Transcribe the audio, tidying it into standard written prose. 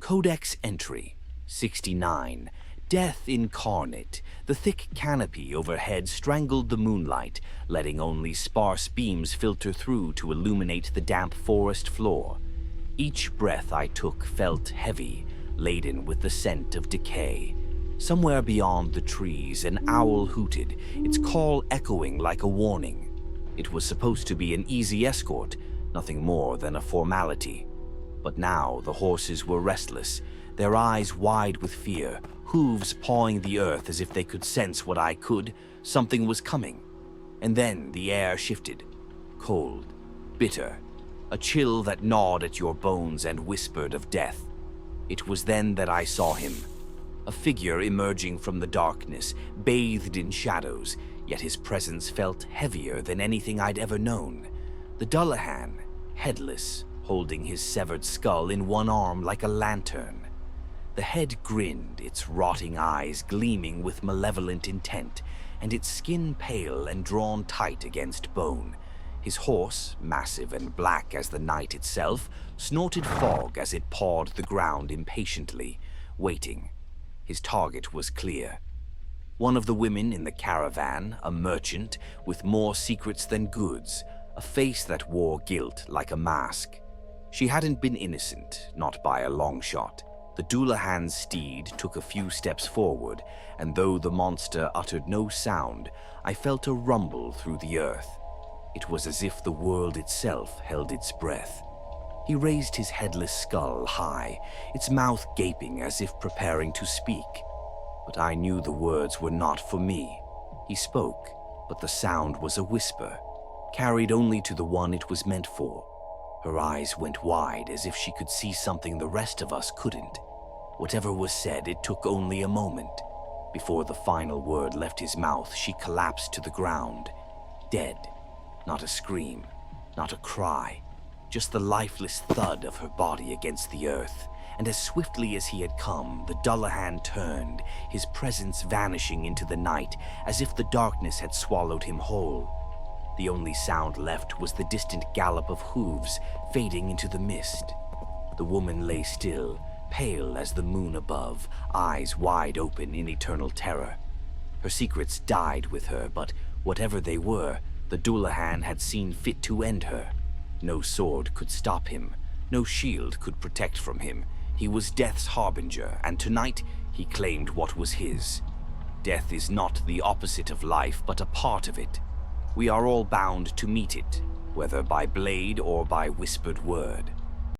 Codex entry 69. Death incarnate. The thick canopy overhead strangled the moonlight, letting only sparse beams filter through to illuminate the damp forest floor. Each breath I took felt heavy, laden with the scent of decay. Somewhere beyond the trees, an owl hooted, its call echoing like a warning. It was supposed to be an easy escort, nothing more than a formality. But now the horses were restless, their eyes wide with fear, hooves pawing the earth as if they could sense what I could. Something was coming. And then the air shifted. Cold, bitter, a chill that gnawed at your bones and whispered of death. It was then that I saw him. A figure emerging from the darkness, bathed in shadows, yet his presence felt heavier than anything I'd ever known. The Dullahan, headless, holding his severed skull in one arm like a lantern. The head grinned, its rotting eyes gleaming with malevolent intent, and its skin pale and drawn tight against bone. His horse, massive and black as the night itself, snorted fog as it pawed the ground impatiently, waiting. His target was clear. One of the women in the caravan, a merchant, with more secrets than goods, a face that wore guilt like a mask. She hadn't been innocent, not by a long shot. The Dullahan's steed took a few steps forward, and though the monster uttered no sound, I felt a rumble through the earth. It was as if the world itself held its breath. He raised his headless skull high, its mouth gaping as if preparing to speak. But I knew the words were not for me. He spoke, but the sound was a whisper, carried only to the one it was meant for. Her eyes went wide as if she could see something the rest of us couldn't. Whatever was said, it took only a moment. Before the final word left his mouth, she collapsed to the ground, dead. Not a scream, not a cry, just the lifeless thud of her body against the earth. And as swiftly as he had come, the Dullahan turned, his presence vanishing into the night, as if the darkness had swallowed him whole. The only sound left was the distant gallop of hooves fading into the mist. The woman lay still, pale as the moon above, eyes wide open in eternal terror. Her secrets died with her, but whatever they were, the Dullahan had seen fit to end her. No sword could stop him, no shield could protect from him. He was death's harbinger, and tonight he claimed what was his. Death is not the opposite of life, but a part of it. We are all bound to meet it, whether by blade or by whispered word.